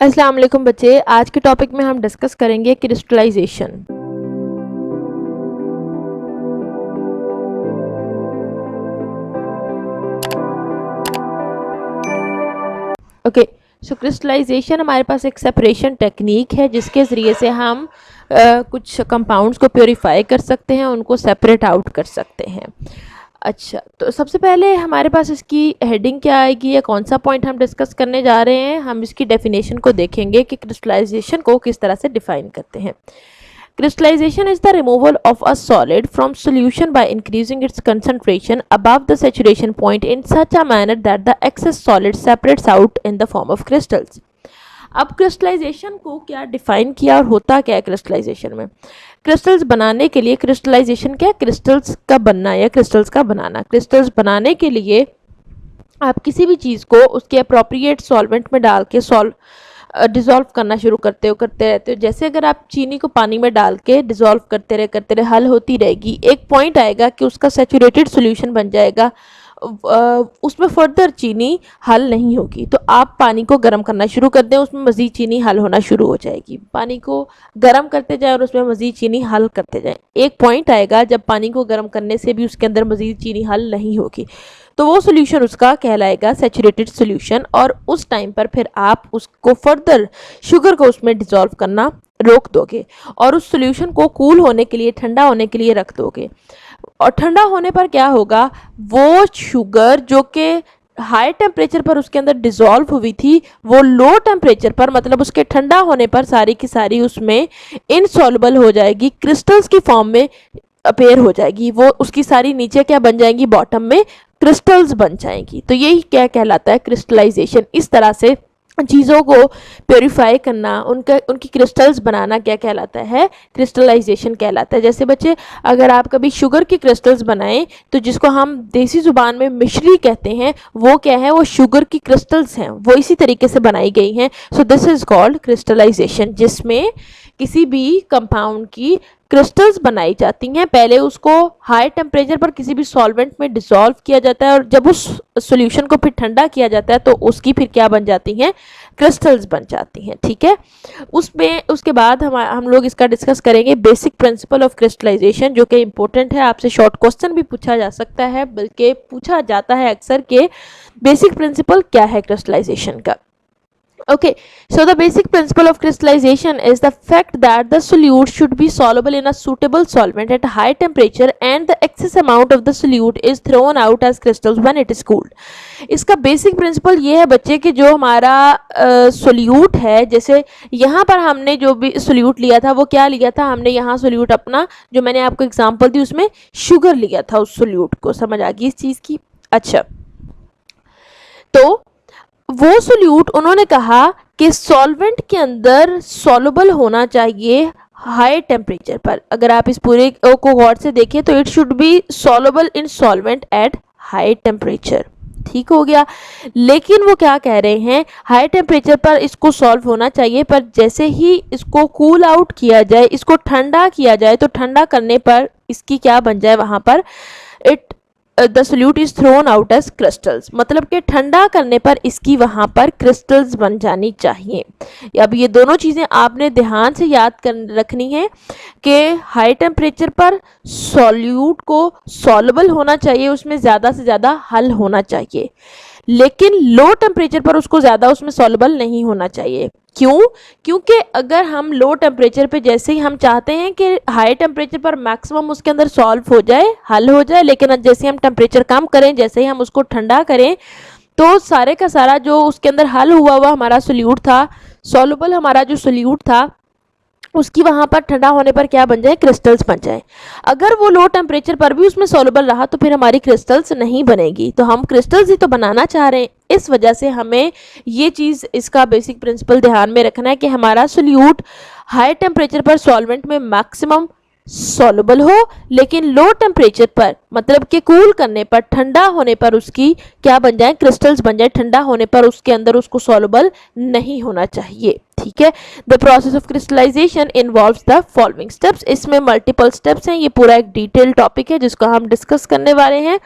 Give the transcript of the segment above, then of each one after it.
अस्सलाम वालेकुम बच्चे, आज के टॉपिक में हम डिस्कस करेंगे क्रिस्टलाइजेशन। ओके, सो क्रिस्टलाइजेशन हमारे पास एक सेपरेशन टेक्निक है जिसके ज़रिए से हम कुछ कंपाउंड्स को प्योरीफाई कर सकते हैं, उनको सेपरेट आउट कर सकते हैं। अच्छा, तो सबसे पहले हमारे पास इसकी हेडिंग क्या आएगी या कौन सा पॉइंट हम डिस्कस करने जा रहे हैं। हम इसकी डेफिनेशन को देखेंगे कि क्रिस्टलाइजेशन को किस तरह से डिफाइन करते हैं। Crystallization is the removal of a solid from solution by increasing its concentration above the saturation point in such a manner that the excess solid separates out in the form of crystals. अब crystallisation को क्या define किया और होता क्या है crystallisation में। Crystals बनाने के लिए क्रिस्टलाइजेशन क्या है? क्रिस्टल्स का बनना या क्रिस्टल्स का बनाना। क्रिस्टल्स बनाने के लिए आप किसी भी चीज़ को उसके अप्रोप्रिएट सॉल्वेंट में डाल के डिज़ोल्व करना शुरू करते रहते हो। जैसे अगर आप चीनी को पानी में डाल के डिज़ोल्व करते रहे हल होती रहेगी, एक पॉइंट आएगा कि उसका सैचुरेटेड सॉल्यूशन बन जाएगा, उसमें फर्दर चीनी हल नहीं होगी। तो आप पानी को गर्म करना शुरू कर दें, उसमें मज़ीद चीनी हल होना शुरू हो जाएगी। पानी को गर्म करते जाएं और उसमें मज़ीद चीनी हल करते जाएं। एक पॉइंट आएगा जब पानी को गर्म करने से भी उसके अंदर मज़ीद चीनी हल नहीं होगी, तो वो सोल्यूशन उसका कहलाएगा सैचुरेटेड सोल्यूशन। और उस टाइम पर फिर आप उसको फर्दर शुगर को उसमें डिज़ोल्व करना रोक दोगे और उस सोल्यूशन को कूल होने के लिए, ठंडा होने के लिए रख दोगे। और ठंडा होने पर क्या होगा, वो शुगर जो कि हाई टेम्परेचर पर उसके अंदर डिज़ोल्व हुई थी, वो लो टेम्परेचर पर, मतलब उसके ठंडा होने पर सारी की सारी उसमें इनसॉल्युबल हो जाएगी, क्रिस्टल्स की फॉर्म में अपेयर हो जाएगी। वो उसकी सारी नीचे क्या बन जाएंगी, बॉटम में क्रिस्टल्स बन जाएंगी। तो यही क्या कहलाता है क्रिस्टलाइजेशन। इस तरह से चीज़ों को प्योरीफाई करना, उनकी क्रिस्टल्स बनाना क्या कहलाता है, क्रिस्टलाइजेशन कहलाता है। जैसे बच्चे, अगर आप कभी शुगर की क्रिस्टल्स बनाएं तो जिसको हम देसी ज़ुबान में मिश्री कहते हैं, वो क्या है, वो शुगर की क्रिस्टल्स हैं, वो इसी तरीके से बनाई गई हैं। So this is called crystallization, जिसमें किसी भी कंपाउंड की क्रिस्टल्स बनाई जाती हैं। पहले उसको हाई टेम्परेचर पर किसी भी सॉल्वेंट में डिसॉल्व किया जाता है और जब उस सॉल्यूशन को फिर ठंडा किया जाता है तो उसकी फिर क्या बन जाती हैं, क्रिस्टल्स बन जाती हैं। ठीक है, उसके बाद हम लोग इसका डिस्कस करेंगे बेसिक प्रिंसिपल ऑफ क्रिस्टलाइजेशन, जो कि इंपॉर्टेंट है। आपसे शॉर्ट क्वेश्चन भी पूछा जा सकता है, बल्कि पूछा जाता है अक्सर के बेसिक प्रिंसिपल क्या है क्रिस्टलाइजेशन का। Okay, so the basic principle of crystallization is the fact that the solute should be soluble in a suitable solvent at high temperature and the excess amount of the solute is thrown out as crystals when it is cooled. इसका basic principle ये है बच्चे कि जो हमारा solute है, जैसे यहाँ पर हमने जो भी सोल्यूट लिया था वो क्या लिया था, हमने यहाँ सोल्यूट अपना जो मैंने आपको एग्जांपल दी उसमें शुगर लिया था, उस सोल्यूट को समझ आ गई इस चीज़ की। अच्छा, तो वो सोल्यूट उन्होंने कहा कि सॉल्वेंट के अंदर सॉल्युबल होना चाहिए हाई टेम्परेचर पर। अगर आप इस पूरे को गौर से देखें तो it should B soluble in solvent at high temperature. ठीक हो गया, लेकिन वो क्या कह रहे हैं, हाई टेम्परेचर पर इसको सॉल्व होना चाहिए, पर जैसे ही इसको कूल आउट किया जाए, इसको ठंडा किया जाए, तो ठंडा करने पर इसकी क्या बन जाए, वहाँ पर it the solute is thrown out as crystals, मतलब कि ठंडा करने पर इसकी वहाँ पर क्रिस्टल्स बन जानी चाहिए। अब ये दोनों चीज़ें आपने ध्यान से याद कर रखनी है कि हाई टेम्परेचर पर सॉल्यूट को सॉल्युबल होना चाहिए, उसमें ज़्यादा से ज़्यादा हल होना चाहिए, लेकिन लो टेम्परेचर पर उसको ज़्यादा उसमें सॉल्युबल नहीं होना चाहिए। क्यों? क्योंकि अगर हम लो टेम्परेचर पे, जैसे ही हम चाहते हैं कि हाई टेम्परेचर पर मैक्सिमम उसके अंदर सॉल्व हो जाए, हल हो जाए, लेकिन जैसे हम टेम्परेचर कम करें, जैसे ही हम उसको ठंडा करें, तो सारे का सारा जो उसके अंदर हल हुआ हुआ हमारा सोल्यूट था, सॉल्युबल हमारा जो सोल्यूट था, उसकी वहाँ पर ठंडा होने पर क्या बन जाए, क्रिस्टल्स बन जाए। अगर वो लो टेम्परेचर पर भी उसमें सॉल्युबल रहा तो फिर हमारी क्रिस्टल्स नहीं बनेगी। तो हम क्रिस्टल्स ही तो बनाना चाह रहे हैं, इस वजह से हमें ये चीज़, इसका बेसिक प्रिंसिपल ध्यान में रखना है कि हमारा सोल्यूट हाई टेम्परेचर पर सॉल्वेंट में मैक्सिमम सॉल्युबल हो, लेकिन लो टेम्परेचर पर, मतलब कि कूल करने पर, ठंडा होने पर उसकी क्या बन जाए, क्रिस्टल्स बन जाए। ठंडा होने पर उसके अंदर उसको सॉल्युबल नहीं होना चाहिए। ठीक है, the process of crystallization involves the following steps. इसमें मल्टीपल स्टेप्स हैं, ये पूरा एक डिटेल टॉपिक है जिसको हम डिस्कस करने वाले हैं।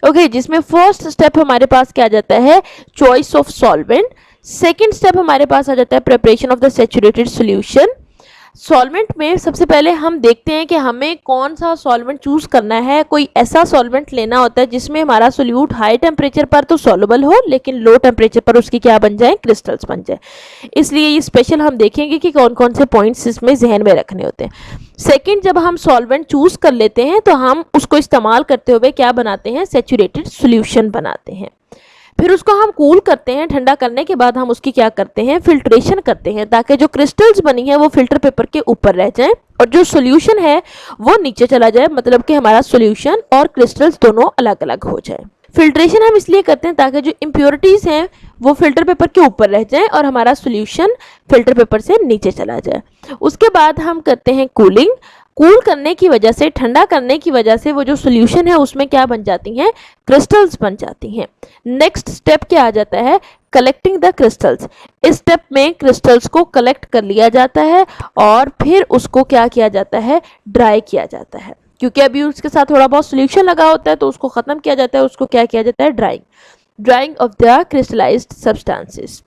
ओके, जिसमें फर्स्ट स्टेप हमारे पास क्या जाता है, choice of solvent. Second step हमारे पास आ जाता है preparation of the saturated solution. Solvent में सबसे पहले हम देखते हैं कि हमें कौन सा सॉल्वेंट चूज़ करना है। कोई ऐसा सॉल्वेंट लेना होता है जिसमें हमारा सोल्यूट हाई टेम्परेचर पर तो सॉल्युबल हो, लेकिन लो टेम्परेचर पर उसकी क्या बन जाए, क्रिस्टल्स बन जाए। इसलिए ये स्पेशल हम देखेंगे कि कौन कौन से पॉइंट्स इसमें जहन में रखने होते हैं। सेकेंड, जब हम सॉल्वेंट चूज़ कर लेते हैं तो हम उसको इस्तेमाल करते हुए क्या बनाते हैं, सैचुरेटेड सोल्यूशन बनाते हैं। फिर उसको हम कूल करते हैं। ठंडा करने के बाद हम उसकी क्या करते हैं, फिल्ट्रेशन करते हैं, ताकि जो क्रिस्टल्स बनी है वो फिल्टर पेपर के ऊपर रह जाए और जो सॉल्यूशन है वो नीचे चला जाए, मतलब कि हमारा सॉल्यूशन और क्रिस्टल्स दोनों अलग अलग हो जाए। फिल्ट्रेशन हम इसलिए करते हैं ताकि जो इम्प्योरिटीज़ हैं वो फिल्टर पेपर के ऊपर रह जाए और हमारा सॉल्यूशन फिल्टर पेपर से नीचे चला जाए। उसके बाद हम करते हैं कूलिंग। कूल करने की वजह से, ठंडा करने की वजह से वो जो सॉल्यूशन है उसमें क्या बन जाती हैं, क्रिस्टल्स बन जाती हैं। नेक्स्ट स्टेप क्या आ जाता है, कलेक्टिंग द क्रिस्टल्स। इस स्टेप में क्रिस्टल्स को कलेक्ट कर लिया जाता है और फिर उसको क्या किया जाता है, ड्राई किया जाता है। क्योंकि अभी उसके साथ थोड़ा बहुत सॉल्यूशन लगा होता है तो उसको ख़त्म किया जाता है, उसको क्या किया जाता है, drying of the crystallised substances.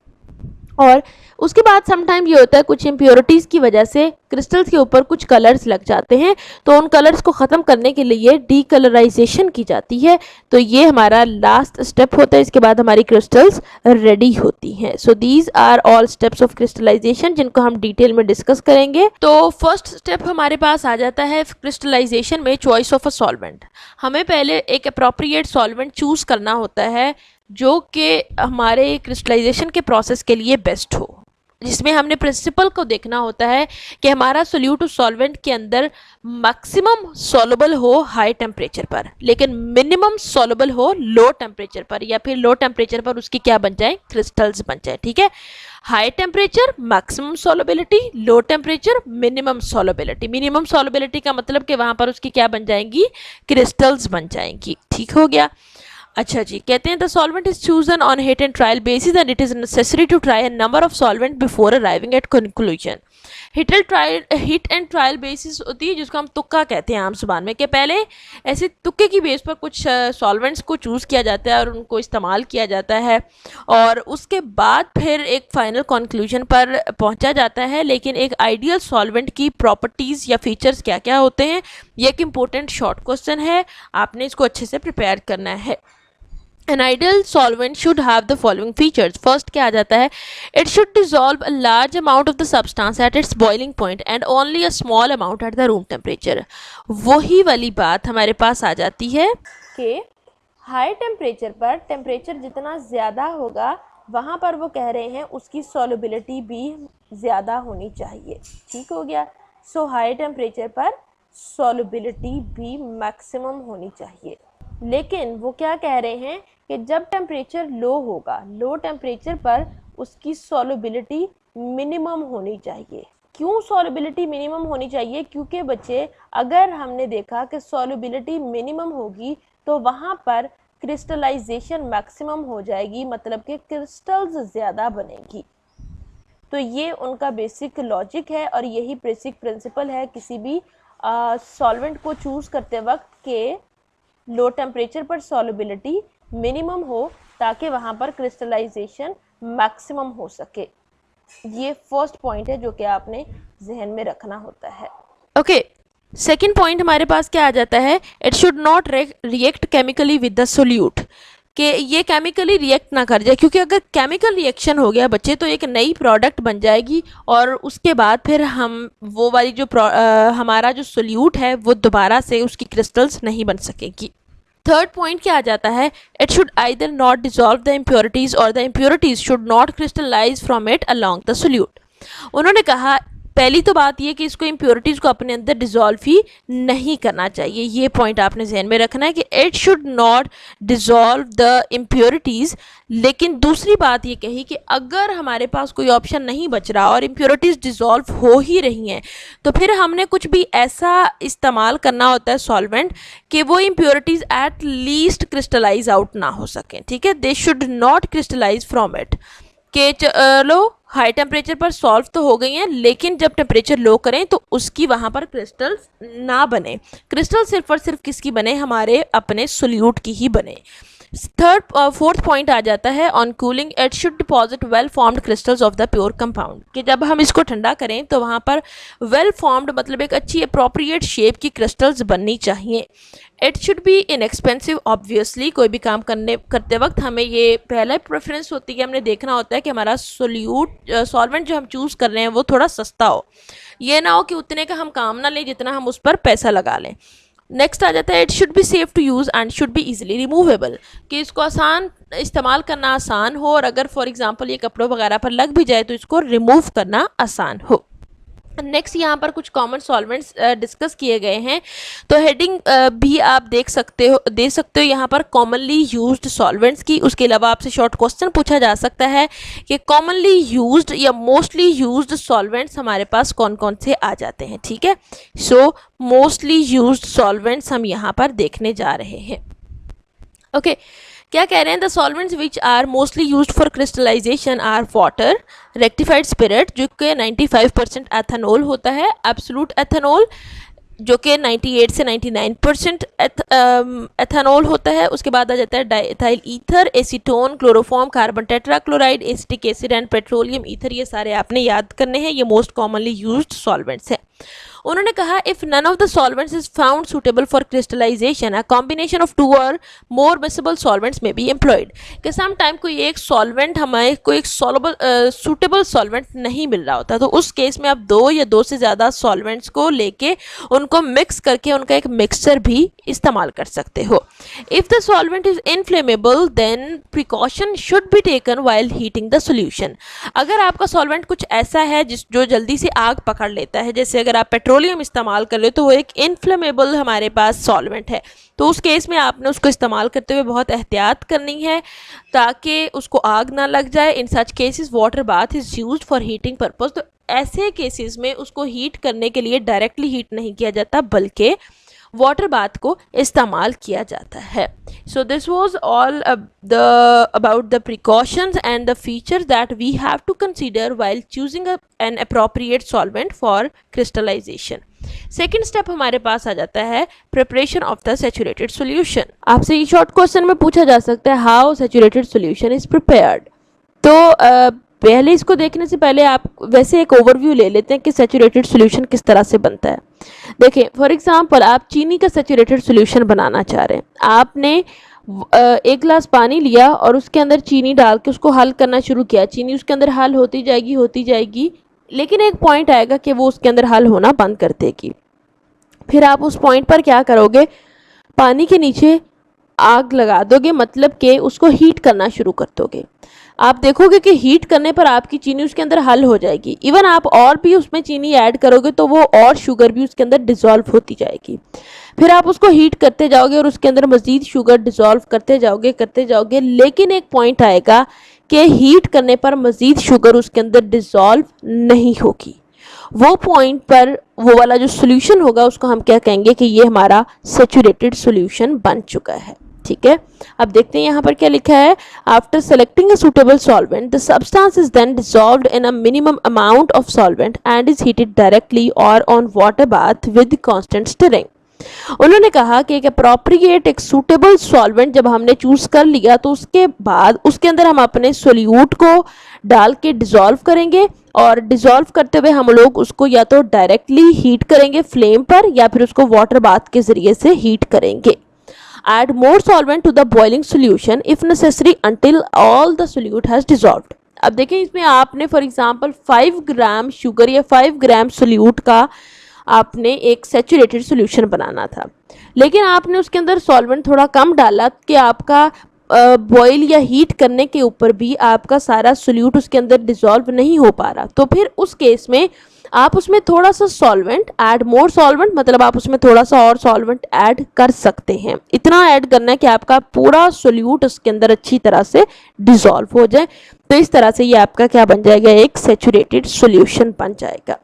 और उसके बाद समटाइम ये होता है कुछ इम्प्योरिटीज़ की वजह से क्रिस्टल्स के ऊपर कुछ कलर्स लग जाते हैं, तो उन कलर्स को ख़त्म करने के लिए डीकलराइजेशन की जाती है। तो ये हमारा लास्ट स्टेप होता है। इसके बाद हमारी क्रिस्टल्स रेडी होती हैं। So these are all steps of crystallization, जिनको हम डिटेल में डिस्कस करेंगे। तो फर्स्ट स्टेप हमारे पास आ जाता है क्रिस्टलाइजेशन में, चॉइस ऑफ अ सॉल्वेंट। हमें पहले एक अप्रोप्रिएट सॉल्वेंट चूज़ करना होता है जो कि हमारे क्रिस्टलाइजेशन के प्रोसेस के लिए बेस्ट हो, जिसमें हमने प्रिंसिपल को देखना होता है कि हमारा सोल्यूट उस सॉल्वेंट के अंदर मैक्सिमम सॉल्युबल हो हाई टेम्परेचर पर, लेकिन मिनिमम सॉल्युबल हो लो टेम्परेचर पर, या फिर लो टेम्परेचर पर उसकी क्या बन जाए, क्रिस्टल्स बन जाए। ठीक है, high temperature maximum solubility, low temperature minimum solubility. Minimum solubility का मतलब कि वहाँ पर उसकी क्या बन जाएंगी, क्रिस्टल्स बन जाएंगी। ठीक हो गया। अच्छा जी, कहते हैं the solvent is chosen on hit and trial basis and it is necessary to try a number of solvent before arriving at conclusion. Hit and trial basis होती है जिसको हम तुक्का कहते हैं आम जुबान में, कि पहले ऐसे तुक्के की बेस पर कुछ सॉल्वेंट्स को चूज़ किया जाता है और उनको इस्तेमाल किया जाता है और उसके बाद फिर एक फाइनल कंक्लूजन पर पहुंचा जाता है। लेकिन एक आइडियल सॉल्वेंट की प्रॉपर्टीज़ या फीचर्स क्या क्या होते हैं, ये एक इम्पोर्टेंट शॉर्ट क्वेश्चन है, आपने इसको अच्छे से प्रिपेयर करना है। An ideal solvent should have the following features. First क्या आ जाता है, it should dissolve a large amount of the substance at its boiling point and only a small amount at the room temperature. वही वाली बात हमारे पास आ जाती है कि हाई टेम्परेचर पर टेम्परेचर जितना ज़्यादा होगा वहाँ पर वो कह रहे हैं उसकी सॉल्युबिलिटी भी ज़्यादा होनी चाहिए। ठीक हो गया। सो हाई टेम्परेचर पर सॉल्युबिलिटी भी मैक्सिमम होनी चाहिए। लेकिन वो क्या कह रहे हैं कि जब टेम्परेचर लो होगा, लो टेम्परेचर पर उसकी सॉल्युबिलिटी मिनिमम होनी चाहिए। क्यों सॉल्युबिलिटी मिनिमम होनी चाहिए? क्योंकि बच्चे, अगर हमने देखा कि सॉल्युबिलिटी मिनिमम होगी तो वहाँ पर क्रिस्टलाइजेशन मैक्सिमम हो जाएगी, मतलब कि क्रिस्टल्स ज़्यादा बनेगी। तो ये उनका बेसिक लॉजिक है और यही बेसिक प्रिंसिपल है किसी भी सॉल्वेंट को चूज़ करते वक्त के लो टेम्परेचर पर सॉल्युबिलिटी मिनिमम हो ताकि वहाँ पर क्रिस्टलाइजेशन मैक्सिमम हो सके। ये फर्स्ट पॉइंट है जो कि आपने जहन में रखना होता है। ओके, सेकंड पॉइंट हमारे पास क्या आ जाता है, it should not react chemically with the solute, कि ये केमिकली रिएक्ट ना कर जाए, क्योंकि अगर केमिकल रिएक्शन हो गया बच्चे तो एक नई प्रोडक्ट बन जाएगी और उसके बाद फिर हम वो वाली जो हमारा जो सोल्यूट है वो दोबारा से उसकी क्रिस्टल्स नहीं बन सकेगी। थर्ड पॉइंट क्या आ जाता है, it should either not dissolve the impurities और the impurities should not crystallise from it along the solute. उन्होंने कहा पहली तो बात ये कि इसको इम्प्योरिटीज़ को अपने अंदर डिज़ोल्व ही नहीं करना चाहिए। ये पॉइंट आपने जहन में रखना है कि it should not dissolve the impurities. लेकिन दूसरी बात ये कही कि अगर हमारे पास कोई ऑप्शन नहीं बच रहा और इम्प्योरिटीज़ डिज़ोल्व हो ही रही हैं तो फिर हमने कुछ भी ऐसा इस्तेमाल करना होता है सॉल्वेंट कि वो impurities at least crystallize out ना हो सकें। ठीक है, they should not crystallise from it, कि चलो हाई टेम्परेचर पर सॉल्व तो हो गई हैं लेकिन जब टेम्परेचर लो करें तो उसकी वहाँ पर क्रिस्टल्स ना बने। क्रिस्टल सिर्फ और सिर्फ किसकी बने, हमारे अपने सोल्यूट की ही बने। फोर्थ पॉइंट आ जाता है on cooling, it should deposit well formed crystals of the pure compound, कि जब हम इसको ठंडा करें तो वहाँ पर वेल फॉर्म्ड मतलब एक अच्छी अप्रोप्रिएट शेप की क्रिस्टल्स बननी चाहिए। It should B inexpensive, obviously कोई भी काम करते वक्त हमें ये पहला प्रेफरेंस होती है, हमने देखना होता है कि हमारा सॉल्वेंट जो हम चूज़ कर रहे हैं वो थोड़ा सस्ता हो, ये ना हो कि उतने का हम काम ना लें जितना हम उस पर पैसा लगा लें। नेक्स्ट आ जाता है it should be safe to use and should be easily removable, कि इसको आसान इस्तेमाल करना आसान हो, और अगर फॉर एग्जांपल ये कपड़ों वगैरह पर लग भी जाए तो इसको रिमूव करना आसान हो। नेक्स्ट यहाँ पर कुछ कॉमन सॉल्वेंट्स डिस्कस किए गए हैं, तो हेडिंग भी आप दे सकते हो यहाँ पर कॉमनली यूज्ड सॉल्वेंट्स की। उसके अलावा आपसे शॉर्ट क्वेश्चन पूछा जा सकता है कि कॉमनली यूज्ड या मोस्टली यूज्ड सॉल्वेंट्स हमारे पास कौन कौन से आ जाते हैं, ठीक है। सो मोस्टली यूज्ड सॉल्वेंट्स हम यहाँ पर देखने जा रहे हैं। ओके क्या कह रहे हैं, the solvents which are mostly used for crystallization are water, rectified spirit जो कि 95% एथेनॉल होता है, एब्सोल्यूट एथेनॉल जो कि 98 से 99% एथेनॉल होता है। उसके बाद आ जाता है diethyl ether, acetone, chloroform, carbon tetrachloride, acetic acid and petroleum ether, ये सारे आपने याद करने हैं, ये मोस्ट कॉमनली यूज्ड सॉल्वेंट्स हैं। उन्होंने कहा if none of the solvents is found suitable for crystallization a combination of 2 और मोर मिसेबल सॉल्वेंट्स में बी एम्प्लॉयड, कि सम टाइम कोई एक सॉल्वेंट हमें कोई एक सूटेबल सॉल्वेंट नहीं मिल रहा होता, तो उस केस में आप 2 या 2 से ज़्यादा सॉल्वेंट्स को लेके उनको मिक्स करके उनका एक मिक्सचर भी इस्तेमाल कर सकते हो। If the solvent is inflammable then precaution should be taken while heating the solution, अगर आपका सॉल्वेंट कुछ ऐसा है जो जल्दी से आग पकड़ लेता है, जैसे अगर आप पेट्रोलियम इस्तेमाल कर ले तो वो एक इनफ्लेमेबल हमारे पास सॉल्वेंट है, तो उस केस में आपने उसको इस्तेमाल करते हुए बहुत एहतियात करनी है ताकि उसको आग ना लग जाए। In such cases water bath is used for heating purpose, तो ऐसे केसेस में उसको हीट करने के लिए डायरेक्टली हीट नहीं किया जाता बल्कि वाटर बाथ को इस्तेमाल किया जाता है। So this was all about the precautions and the features that we have to consider while choosing an appropriate solvent for crystallization. Second step हमारे पास आ जाता है preparation of the saturated solution. आपसे ये शॉर्ट क्वेश्चन में पूछा जा सकता है how saturated solution is prepared, तो पहले इसको देखने से पहले आप वैसे एक ओवरव्यू ले लेते हैं कि सैचुरेटेड सोल्यूशन किस तरह से बनता है। देखें फॉर एग्जांपल आप चीनी का सैचुरेटेड सोल्यूशन बनाना चाह रहे हैं, आपने 1 गिलास पानी लिया और उसके अंदर चीनी डाल के उसको हल करना शुरू किया, चीनी उसके अंदर हल होती जाएगी, लेकिन एक पॉइंट आएगा कि वो उसके अंदर हल होना बंद कर देगी। फिर आप उस पॉइंट पर क्या करोगे, पानी के नीचे आग लगा दोगे, मतलब कि उसको हीट करना शुरू कर दोगे। आप देखोगे कि हीट करने पर आपकी चीनी उसके अंदर हल हो जाएगी, इवन आप और भी उसमें चीनी ऐड करोगे तो वो और शुगर भी उसके अंदर डिज़ोल्व होती जाएगी। फिर आप उसको हीट करते जाओगे और उसके अंदर मज़ीद शुगर डिज़ोल्व करते जाओगे, लेकिन एक पॉइंट आएगा कि हीट करने पर मज़ीद शुगर उसके अंदर डिज़ोल्व नहीं होगी। वो पॉइंट पर वो वाला जो सोल्यूशन होगा उसको हम क्या कहेंगे कि ये हमारा सैचुरेटेड सोल्यूशन बन चुका है, ठीक है। अब देखते हैं यहाँ पर क्या लिखा है, after selecting a suitable solvent the substance is then dissolved in a minimum amount of solvent and is heated directly और on water bath with constant stirring. उन्होंने कहा कि एक अप्रोप्रिएट एक सूटेबल सॉल्वेंट जब हमने चूज कर लिया तो उसके बाद उसके अंदर हम अपने सोल्यूट को डाल के डिसॉल्व करेंगे, और डिसॉल्व करते हुए हम लोग उसको या तो डायरेक्टली हीट करेंगे फ्लेम पर या फिर उसको वाटर बाथ के जरिए से हीट करेंगे। Add more solvent to the boiling solution if necessary until all the solute has dissolved। अब देखें इसमें आपने फॉर एग्जांपल 5 ग्राम शुगर या 5 ग्राम सोल्यूट का आपने एक सैचुरेटेड सोल्यूशन बनाना था, लेकिन आपने उसके अंदर सॉल्वेंट थोड़ा कम डाला कि आपका बॉयल या हीट करने के ऊपर भी आपका सारा सोल्यूट उसके अंदर डिसॉल्व नहीं हो पा रहा, तो फिर उस केस में आप उसमें थोड़ा सा सॉल्वेंट ऐड मोर सॉल्वेंट, मतलब आप उसमें थोड़ा सा और सॉल्वेंट ऐड कर सकते हैं। इतना ऐड करना है कि आपका पूरा सोल्यूट उसके अंदर अच्छी तरह से डिसॉल्व हो जाए, तो इस तरह से ये आपका क्या बन जाएगा, एक सैचुरेटेड सोल्यूशन बन जाएगा।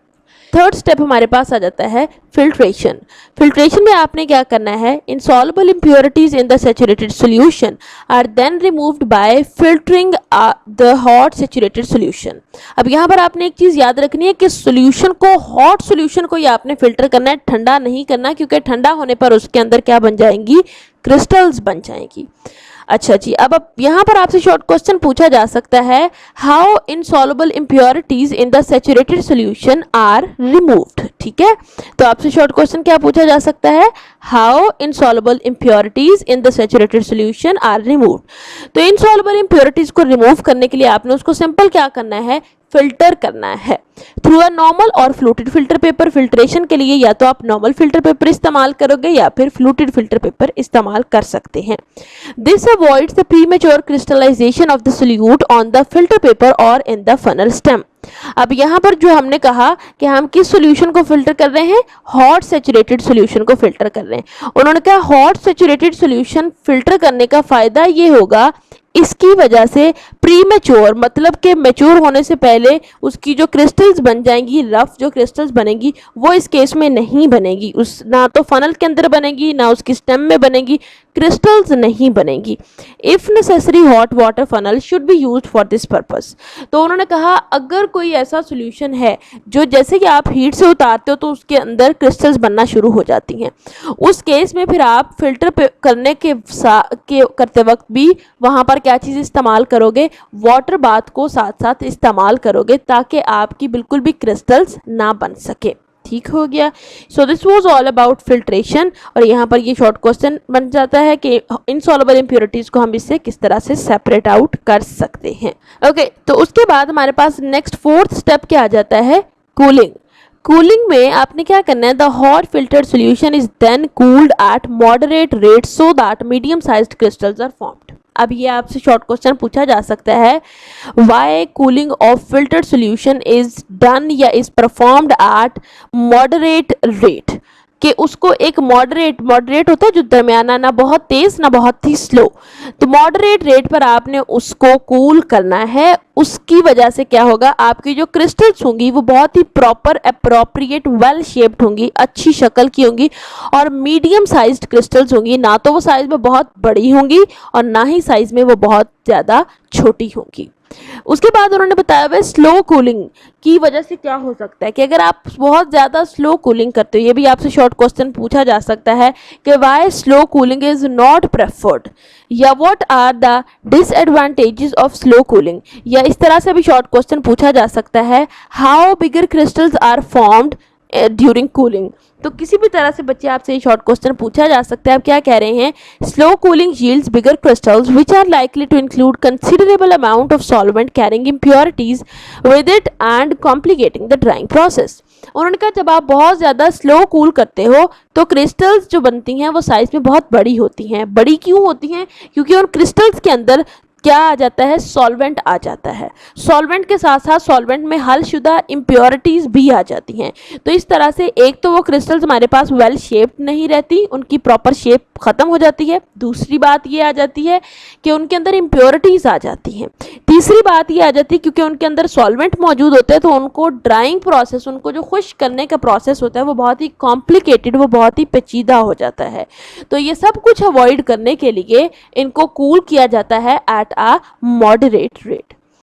थर्ड स्टेप हमारे पास आ जाता है फिल्ट्रेशन। फिल्ट्रेशन में आपने क्या करना है, insoluble impurities in the saturated solution are then removed by filtering the hot saturated solution. अब यहाँ पर आपने एक चीज़ याद रखनी है कि सोल्यूशन को, हॉट सोल्यूशन को ही आपने फिल्टर करना है, ठंडा नहीं करना, क्योंकि ठंडा होने पर उसके अंदर क्या बन जाएंगी, क्रिस्टल्स बन जाएंगी। अच्छा जी, अब यहाँ पर आपसे शॉर्ट क्वेश्चन पूछा जा सकता है, how insoluble impurities in the saturated solution are removed. ठीक है, तो आपसे शॉर्ट क्वेश्चन क्या पूछा जा सकता है, how insoluble impurities in the saturated solution are removed. तो इनसॉल्युबल इम्प्योरिटीज को रिमूव करने के लिए आपने उसको सिंपल क्या करना है, फिल्टर करना है थ्रू अ नॉर्मल और फ्लूटेड फिल्टर पेपर। फिल्ट्रेशन के लिए या तो आप नॉर्मल फिल्टर पेपर इस्तेमाल करोगे या फिर फ्लूटेड फिल्टर पेपर इस्तेमाल कर सकते हैं। This avoids the premature crystallization of the solute on the filter paper और इन द फनल स्टेम। अब यहाँ पर जो हमने कहा कि हम किस सॉल्यूशन को फिल्टर कर रहे हैं, हॉट सैचुरेटेड सॉल्यूशन को फिल्टर कर रहे हैं। उन्होंने कहा हॉट सैचुरेटेड सॉल्यूशन फिल्टर करने का फायदा ये होगा, इसकी वजह से प्रीमेच्योर मतलब कि मैच्योर होने से पहले उसकी जो क्रिस्टल्स बन जाएंगी, रफ जो क्रिस्टल्स बनेंगी वो इस केस में नहीं बनेगी, उस ना तो फनल के अंदर बनेगी ना उसकी स्टेम में बनेगी, क्रिस्टल्स नहीं बनेगी। If necessary hot water funnel should be used for this purpose. तो उन्होंने कहा अगर कोई ऐसा सोल्यूशन है जो जैसे कि आप हीट से उतारते हो तो उसके अंदर क्रिस्टल्स बनना शुरू हो जाती हैं, उस केस में फिर आप फिल्टर करने के करते वक्त भी वहाँ पर क्या चीज़ इस्तेमाल करोगे, वाटर बाथ को साथ साथ इस्तेमाल करोगे ताकि आपकी बिल्कुल भी क्रिस्टल्स ना बन सके। ठीक हो गया। So this was all about filtration. और यहाँ पर ये शॉर्ट क्वेश्चन बन जाता है कि इनसॉल्युबल इम्प्योरिटीज को हम इससे किस तरह से सेपरेट आउट कर सकते हैं। ओके, तो उसके बाद हमारे पास नेक्स्ट फोर्थ स्टेप क्या आ जाता है, कूलिंग। कूलिंग में आपने क्या करना है, the hot filtered solution is then cooled at moderate rate so that medium sized crystals are formed. अब ये आपसे शॉर्ट क्वेश्चन पूछा जा सकता है, why cooling of filtered solution is done या is performed at moderate rate, कि उसको एक मॉडरेट होता है जो दरमियाना, ना बहुत तेज ना बहुत ही स्लो, तो मॉडरेट रेट पर आपने उसको कूल करना है। उसकी वजह से क्या होगा, आपकी जो क्रिस्टल्स होंगी वो बहुत ही प्रॉपर अप्रोप्रिएट वेल शेप्ड होंगी, अच्छी शक्ल की होंगी और मीडियम साइज्ड क्रिस्टल्स होंगी, ना तो वो साइज में बहुत बड़ी होंगी और ना ही साइज में वो बहुत ज़्यादा छोटी होंगी। उसके बाद उन्होंने बताया हुआ स्लो कूलिंग की वजह से क्या हो सकता है कि अगर आप बहुत ज़्यादा स्लो कूलिंग करते हो, ये भी आपसे शॉर्ट क्वेश्चन पूछा जा सकता है कि why slow cooling is not preferred, या what are the disadvantages of slow cooling, या इस तरह से भी शॉर्ट क्वेश्चन पूछा जा सकता है, how bigger crystals are formed during cooling. तो किसी भी तरह से बच्चे आपसे ये शॉर्ट क्वेश्चन पूछा जा सकता है। आप क्या कह रहे हैं, slow cooling yields bigger crystals which are likely to include considerable amount of solvent carrying impurities with it and complicating the drying process. उन्होंने कहा जब आप बहुत ज़्यादा स्लो कूल करते हो तो क्रिस्टल्स जो बनती हैं वो साइज में बहुत बड़ी होती हैं। बड़ी क्यों होती हैं, क्योंकि उन क्रिस्टल्स के अंदर क्या आ जाता है, सॉल्वेंट आ जाता है। सॉल्वेंट के साथ साथ सॉल्वेंट में हलशुदा इम्प्योरिटीज़ भी आ जाती हैं। तो इस तरह से एक तो वो क्रिस्टल्स हमारे पास वेल शेप्ड नहीं रहती, उनकी प्रॉपर शेप ख़त्म हो जाती है। दूसरी बात ये आ जाती है कि उनके अंदर इम्प्योरिटीज़ आ जाती हैं। तीसरी बात ये आ जाती है क्योंकि उनके अंदर सॉल्वेंट मौजूद होते हैं तो उनको ड्राइंग प्रोसेस, उनको जो खुश्क करने का प्रोसेस होता है वो बहुत ही कॉम्प्लिकेटेड, वो बहुत ही पेचीदा हो जाता है। तो ये सब कुछ अवॉइड करने के लिए इनको कूल किया जाता है एट आ मॉडरेट रेट।